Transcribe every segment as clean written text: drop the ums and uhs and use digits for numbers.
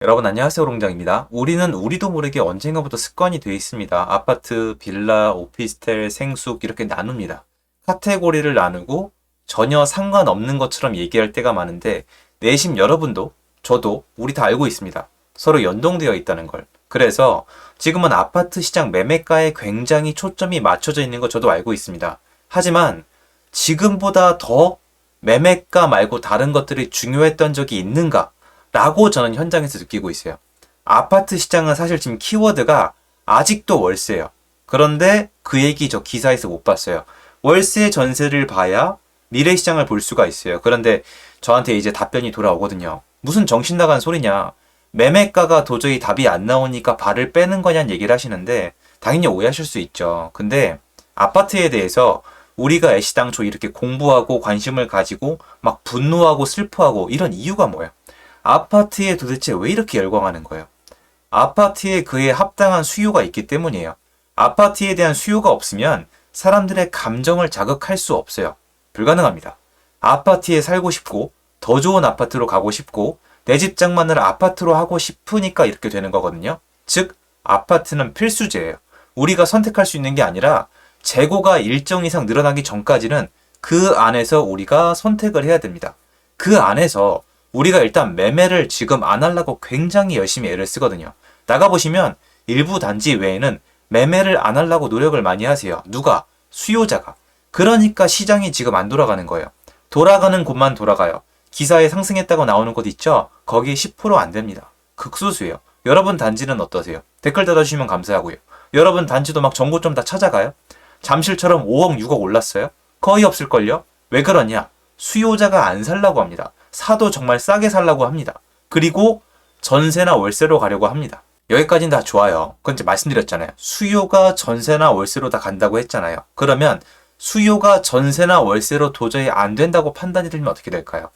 여러분 안녕하세요. 롱장입니다. 우리는 우리도 모르게 언젠가부터 습관이 되어 있습니다. 아파트, 빌라, 오피스텔, 생숙 이렇게 나눕니다. 카테고리를 나누고 전혀 상관없는 것처럼 얘기할 때가 많은데 내심 여러분도 저도 우리 다 알고 있습니다. 서로 연동되어 있다는 걸. 그래서 지금은 아파트 시장 매매가에 굉장히 초점이 맞춰져 있는 거 저도 알고 있습니다. 하지만 지금보다 더 매매가 말고 다른 것들이 중요했던 적이 있는가? 라고 저는 현장에서 느끼고 있어요. 아파트 시장은 사실 지금 키워드가 아직도 월세예요. 그런데 그 얘기 저 기사에서 못 봤어요. 월세 전세를 봐야 미래 시장을 볼 수가 있어요. 그런데 저한테 이제 답변이 돌아오거든요. 무슨 정신 나간 소리냐. 매매가가 도저히 답이 안 나오니까 발을 빼는 거냐는 얘기를 하시는데 당연히 오해하실 수 있죠. 근데 아파트에 대해서 우리가 애시당초 이렇게 공부하고 관심을 가지고 막 분노하고 슬퍼하고 이런 이유가 뭐예요? 아파트에 도대체 왜 이렇게 열광하는 거예요? 아파트에 그에 합당한 수요가 있기 때문이에요. 아파트에 대한 수요가 없으면 사람들의 감정을 자극할 수 없어요. 불가능합니다. 아파트에 살고 싶고 더 좋은 아파트로 가고 싶고 내 집 장만을 아파트로 하고 싶으니까 이렇게 되는 거거든요. 즉 아파트는 필수제예요. 우리가 선택할 수 있는 게 아니라 재고가 일정 이상 늘어나기 전까지는 그 안에서 우리가 선택을 해야 됩니다. 그 안에서 우리가 일단 매매를 지금 안 하려고 굉장히 열심히 애를 쓰거든요. 나가보시면 일부 단지 외에는 매매를 안 하려고 노력을 많이 하세요. 누가? 수요자가. 그러니까 시장이 지금 안 돌아가는 거예요. 돌아가는 곳만 돌아가요. 기사에 상승했다고 나오는 곳 있죠? 거기 10%안 됩니다. 극소수예요. 여러분 단지는 어떠세요? 댓글 달아주시면 감사하고요. 여러분 단지도 막 정보 좀 다 찾아가요? 잠실처럼 5억, 6억 올랐어요? 거의 없을걸요? 왜 그러냐? 수요자가 안 살라고 합니다. 사도 정말 싸게 살라고 합니다. 그리고 전세나 월세로 가려고 합니다. 여기까지는 다 좋아요. 그건 이제 말씀드렸잖아요. 수요가 전세나 월세로 다 간다고 했잖아요. 그러면 수요가 전세나 월세로 도저히 안 된다고 판단이 들면 어떻게 될까요?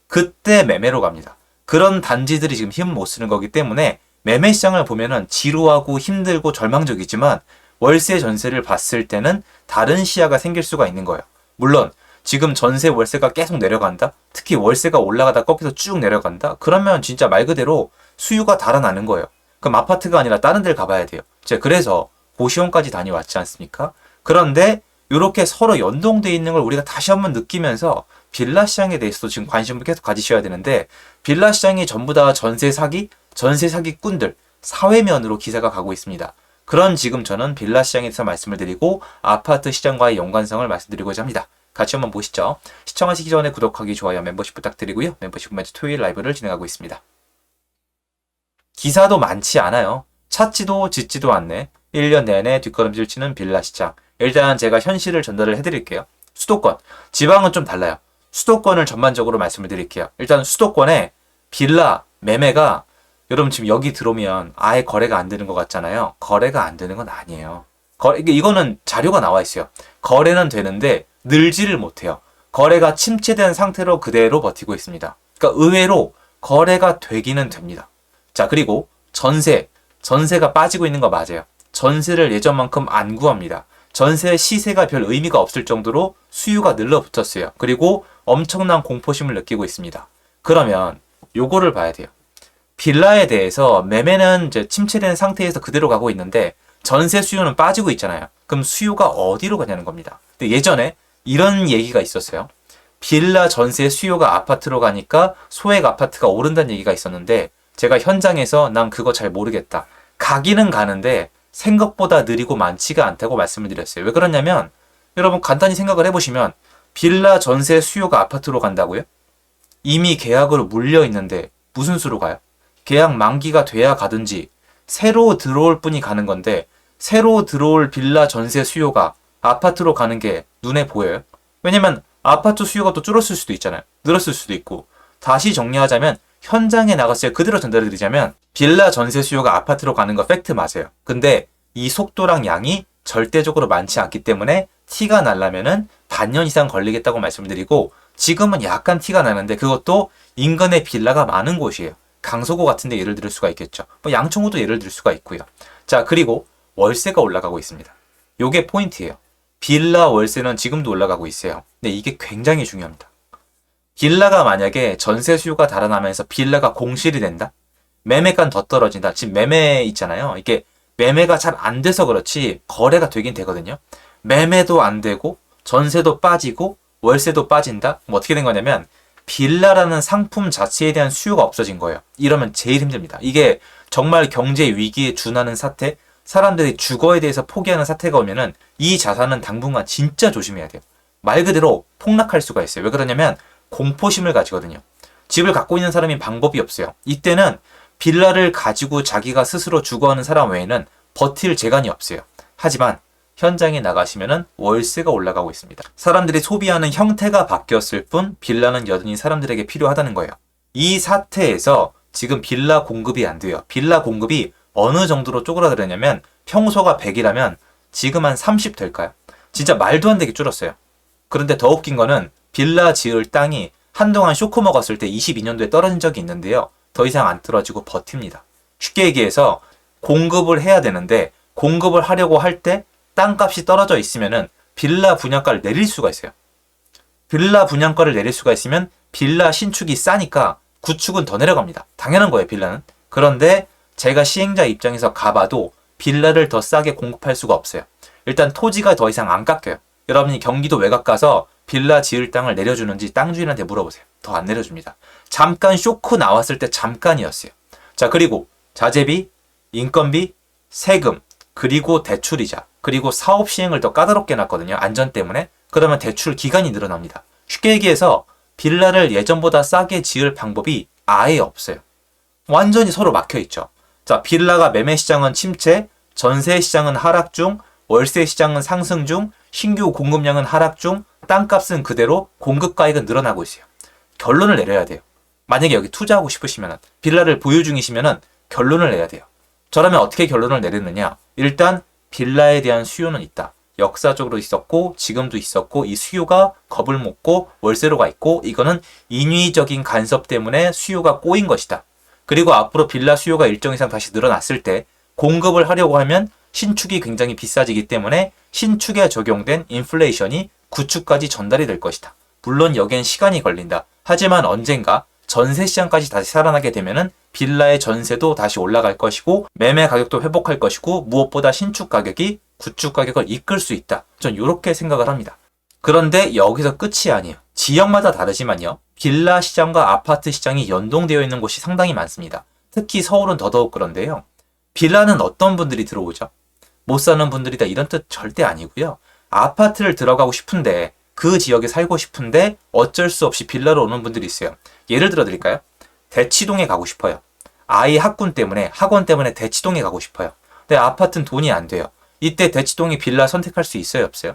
그때 매매로 갑니다. 그런 단지들이 지금 힘 못 쓰는 거기 때문에 매매 시장을 보면은 지루하고 힘들고 절망적이지만 월세 전세를 봤을 때는 다른 시야가 생길 수가 있는 거예요. 물론 지금 전세 월세가 계속 내려간다? 특히 월세가 올라가다 꺾여서 쭉 내려간다? 그러면 진짜 말 그대로 수요가 달아나는 거예요. 그럼 아파트가 아니라 다른 데를 가봐야 돼요. 제가 그래서 고시원까지 다녀왔지 않습니까? 그런데 이렇게 서로 연동돼 있는 걸 우리가 다시 한번 느끼면서 빌라 시장에 대해서도 지금 관심을 계속 가지셔야 되는데 빌라 시장이 전부 다 전세 사기꾼들, 사회면으로 기사가 가고 있습니다. 그런 지금 저는 빌라 시장에 대해서 말씀을 드리고 아파트 시장과의 연관성을 말씀드리고자 합니다. 같이 한번 보시죠. 시청하시기 전에 구독하기, 좋아요, 멤버십 부탁드리고요. 멤버십 매주 토요일 라이브를 진행하고 있습니다. 기사도 많지 않아요. 찾지도 짓지도 않네. 1년 내내 뒷걸음질 치는 빌라 시장. 일단 제가 현실을 전달을 해드릴게요. 수도권. 지방은 좀 달라요. 수도권을 전반적으로 말씀을 드릴게요. 일단 수도권에 빌라 매매가 여러분 지금 여기 들어오면 아예 거래가 안 되는 것 같잖아요. 거래가 안 되는 건 아니에요. 이거는 자료가 나와 있어요. 거래는 되는데 늘지를 못해요. 거래가 침체된 상태로 그대로 버티고 있습니다. 그러니까 의외로 거래가 되기는 됩니다. 자, 그리고 전세가 빠지고 있는 거 맞아요. 전세를 예전만큼 안 구합니다. 전세 시세가 별 의미가 없을 정도로 수요가 늘러붙었어요. 그리고 엄청난 공포심을 느끼고 있습니다. 그러면 요거를 봐야 돼요. 빌라에 대해서 매매는 이제 침체된 상태에서 그대로 가고 있는데 전세 수요는 빠지고 있잖아요. 그럼 수요가 어디로 가냐는 겁니다. 근데 예전에 이런 얘기가 있었어요. 빌라 전세 수요가 아파트로 가니까 소액 아파트가 오른다는 얘기가 있었는데 제가 현장에서 난 그거 잘 모르겠다. 가기는 가는데 생각보다 느리고 많지가 않다고 말씀을 드렸어요. 왜 그러냐면 여러분 간단히 생각을 해보시면 빌라 전세 수요가 아파트로 간다고요? 이미 계약으로 물려 있는데 무슨 수로 가요? 계약 만기가 돼야 가든지 새로 들어올 분이 가는 건데 새로 들어올 빌라 전세 수요가 아파트로 가는 게 눈에 보여요? 왜냐면 아파트 수요가 또 줄었을 수도 있잖아요. 늘었을 수도 있고. 다시 정리하자면 현장에 나갔을 때 그대로 전달해드리자면 빌라 전세 수요가 아파트로 가는 거 팩트 맞아요. 근데 이 속도랑 양이 절대적으로 많지 않기 때문에 티가 나려면은 반년 이상 걸리겠다고 말씀을 드리고 지금은 약간 티가 나는데 그것도 인근에 빌라가 많은 곳이에요. 강서구 같은 데 예를 들 수가 있겠죠. 뭐 양천구도 예를 들 수가 있고요. 자, 그리고 월세가 올라가고 있습니다. 요게 포인트예요. 빌라 월세는 지금도 올라가고 있어요. 근데 이게 굉장히 중요합니다. 빌라가 만약에 전세 수요가 달아나면서 빌라가 공실이 된다? 매매가는 더 떨어진다. 지금 매매 있잖아요. 이게 매매가 잘 안 돼서 그렇지 거래가 되긴 되거든요. 매매도 안 되고 전세도 빠지고 월세도 빠진다? 뭐 어떻게 된 거냐면 빌라라는 상품 자체에 대한 수요가 없어진 거예요. 이러면 제일 힘듭니다. 이게 정말 경제 위기에 준하는 사태, 사람들이 주거에 대해서 포기하는 사태가 오면은 이 자산은 당분간 진짜 조심해야 돼요. 말 그대로 폭락할 수가 있어요. 왜 그러냐면 공포심을 가지거든요. 집을 갖고 있는 사람이 방법이 없어요. 이때는 빌라를 가지고 자기가 스스로 주거하는 사람 외에는 버틸 재간이 없어요. 하지만 현장에 나가시면은 월세가 올라가고 있습니다. 사람들이 소비하는 형태가 바뀌었을 뿐 빌라는 여전히 사람들에게 필요하다는 거예요. 이 사태에서 지금 빌라 공급이 안 돼요. 빌라 공급이 어느 정도로 쪼그라들었냐면 평소가 100이라면 지금 한 30 될까요? 진짜 말도 안 되게 줄었어요. 그런데 더 웃긴 거는 빌라 지을 땅이 한동안 쇼크 먹었을 때 22년도에 떨어진 적이 있는데요. 더 이상 안 떨어지고 버팁니다. 쉽게 얘기해서 공급을 해야 되는데 공급을 하려고 할 때 땅값이 떨어져 있으면은 빌라 분양가를 내릴 수가 있어요. 빌라 분양가를 내릴 수가 있으면 빌라 신축이 싸니까 구축은 더 내려갑니다. 당연한 거예요, 빌라는. 그런데 제가 시행자 입장에서 가봐도 빌라를 더 싸게 공급할 수가 없어요. 일단 토지가 더 이상 안 깎여요. 여러분이 경기도 외곽 가서 빌라 지을 땅을 내려주는지 땅 주인한테 물어보세요. 더 안 내려줍니다. 잠깐 쇼크 나왔을 때 잠깐이었어요. 자, 그리고 자재비, 인건비, 세금, 그리고 대출이자, 그리고 사업 시행을 더 까다롭게 해놨거든요. 안전 때문에. 그러면 대출 기간이 늘어납니다. 쉽게 얘기해서 빌라를 예전보다 싸게 지을 방법이 아예 없어요. 완전히 서로 막혀있죠. 자, 빌라가 매매 시장은 침체, 전세 시장은 하락 중, 월세 시장은 상승 중, 신규 공급량은 하락 중, 땅값은 그대로, 공급가액은 늘어나고 있어요. 결론을 내려야 돼요. 만약에 여기 투자하고 싶으시면, 빌라를 보유 중이시면 결론을 내야 돼요. 저라면 어떻게 결론을 내렸느냐? 일단 빌라에 대한 수요는 있다. 역사적으로 있었고 지금도 있었고 이 수요가 겁을 먹고 월세로 가 있고 이거는 인위적인 간섭 때문에 수요가 꼬인 것이다. 그리고 앞으로 빌라 수요가 일정 이상 다시 늘어났을 때 공급을 하려고 하면 신축이 굉장히 비싸지기 때문에 신축에 적용된 인플레이션이 구축까지 전달이 될 것이다. 물론 여기엔 시간이 걸린다. 하지만 언젠가 전세 시장까지 다시 살아나게 되면은 빌라의 전세도 다시 올라갈 것이고 매매 가격도 회복할 것이고 무엇보다 신축 가격이 구축 가격을 이끌 수 있다. 전 이렇게 생각을 합니다. 그런데 여기서 끝이 아니에요. 지역마다 다르지만요. 빌라 시장과 아파트 시장이 연동되어 있는 곳이 상당히 많습니다. 특히 서울은 더더욱 그런데요. 빌라는 어떤 분들이 들어오죠? 못 사는 분들이다 이런 뜻 절대 아니고요. 아파트를 들어가고 싶은데 그 지역에 살고 싶은데 어쩔 수 없이 빌라로 오는 분들이 있어요. 예를 들어 드릴까요? 대치동에 가고 싶어요. 아이 학군 때문에 학원 때문에 대치동에 가고 싶어요. 근데 아파트는 돈이 안 돼요. 이때 대치동이 빌라 선택할 수 있어요, 없어요?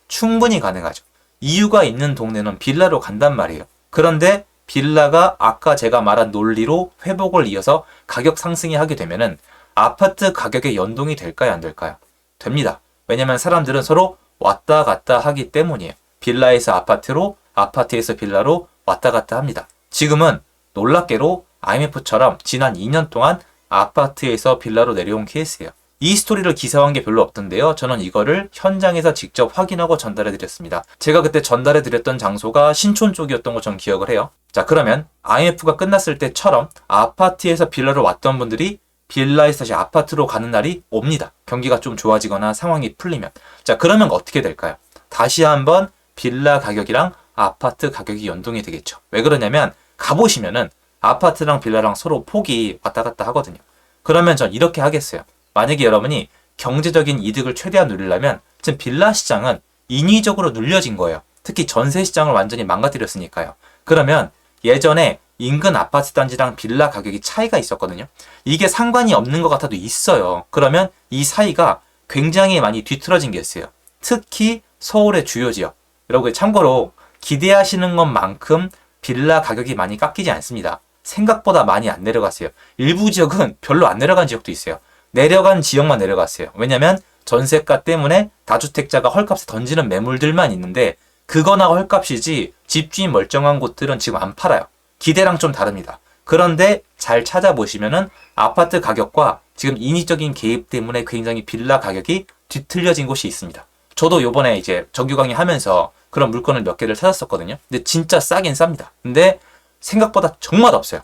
충분히 가능하죠. 이유가 있는 동네는 빌라로 간단 말이에요. 그런데 빌라가 아까 제가 말한 논리로 회복을 이어서 가격 상승이 하게 되면은 아파트 가격에 연동이 될까요, 안 될까요? 됩니다. 왜냐면 사람들은 서로 왔다 갔다 하기 때문이에요. 빌라에서 아파트로, 아파트에서 빌라로 왔다 갔다 합니다. 지금은 놀랍게로 IMF처럼 지난 2년 동안 아파트에서 빌라로 내려온 케이스예요. 이 스토리를 기사화한 게 별로 없던데요. 저는 이거를 현장에서 직접 확인하고 전달해 드렸습니다. 제가 그때 전달해 드렸던 장소가 신촌 쪽이었던 거 전 기억을 해요. 자, 그러면 IMF가 끝났을 때처럼 아파트에서 빌라로 왔던 분들이 빌라에서 다시 아파트로 가는 날이 옵니다. 경기가 좀 좋아지거나 상황이 풀리면. 자, 그러면 어떻게 될까요? 다시 한번 빌라 가격이랑 아파트 가격이 연동이 되겠죠. 왜 그러냐면 가보시면은 아파트랑 빌라랑 서로 폭이 왔다 갔다 하거든요. 그러면 전 이렇게 하겠어요. 만약에 여러분이 경제적인 이득을 최대한 누리려면 지금 빌라 시장은 인위적으로 눌려진 거예요. 특히 전세 시장을 완전히 망가뜨렸으니까요. 그러면 예전에 인근 아파트 단지랑 빌라 가격이 차이가 있었거든요. 이게 상관이 없는 것 같아도 있어요. 그러면 이 사이가 굉장히 많이 뒤틀어진 게 있어요. 특히 서울의 주요 지역. 여러분 참고로 기대하시는 것만큼 빌라 가격이 많이 깎이지 않습니다. 생각보다 많이 안 내려갔어요. 일부 지역은 별로 안 내려간 지역도 있어요. 내려간 지역만 내려갔어요. 왜냐면 전세가 때문에 다주택자가 헐값에 던지는 매물들만 있는데 그거나 헐값이지 집주인 멀쩡한 곳들은 지금 안 팔아요. 기대랑 좀 다릅니다. 그런데 잘 찾아보시면은 아파트 가격과 지금 인위적인 개입 때문에 굉장히 빌라 가격이 뒤틀려진 곳이 있습니다. 저도 요번에 이제 정규 강의 하면서 그런 물건을 몇 개를 찾았었거든요. 근데 진짜 싸긴 쌉니다. 근데 생각보다 정말 없어요.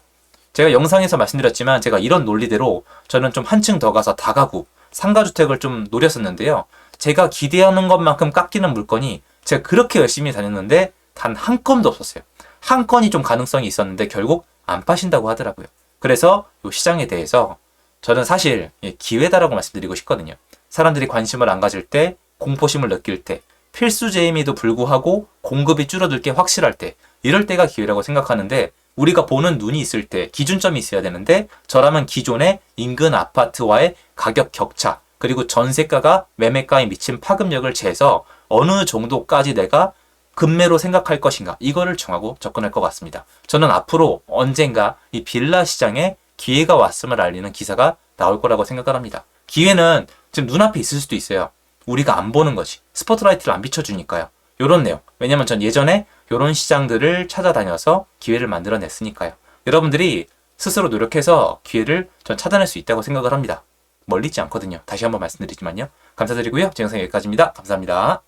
제가 영상에서 말씀드렸지만 제가 이런 논리대로 저는 좀 한층 더 가서 다가구, 상가주택을 좀 노렸었는데요. 제가 기대하는 것만큼 깎이는 물건이 제가 그렇게 열심히 다녔는데 단 한 건도 없었어요. 한 건이 좀 가능성이 있었는데 결국 안 파신다고 하더라고요. 그래서 이 시장에 대해서 저는 사실 기회다라고 말씀드리고 싶거든요. 사람들이 관심을 안 가질 때, 공포심을 느낄 때, 필수제임에도 불구하고 공급이 줄어들 게 확실할 때, 이럴 때가 기회라고 생각하는데 우리가 보는 눈이 있을 때 기준점이 있어야 되는데 저라면 기존의 인근 아파트와의 가격 격차 그리고 전세가가 매매가에 미친 파급력을 재서 어느 정도까지 내가 급매로 생각할 것인가 이거를 정하고 접근할 것 같습니다. 저는 앞으로 언젠가 이 빌라 시장에 기회가 왔음을 알리는 기사가 나올 거라고 생각을 합니다. 기회는 지금 눈앞에 있을 수도 있어요. 우리가 안 보는 거지. 스포트라이트를 안 비춰주니까요. 요런 내용. 왜냐면 전 예전에 요런 시장들을 찾아다녀서 기회를 만들어냈으니까요. 여러분들이 스스로 노력해서 기회를 전 찾아낼 수 있다고 생각을 합니다. 멀리 있지 않거든요. 다시 한번 말씀드리지만요. 감사드리고요. 제 영상 여기까지입니다. 감사합니다.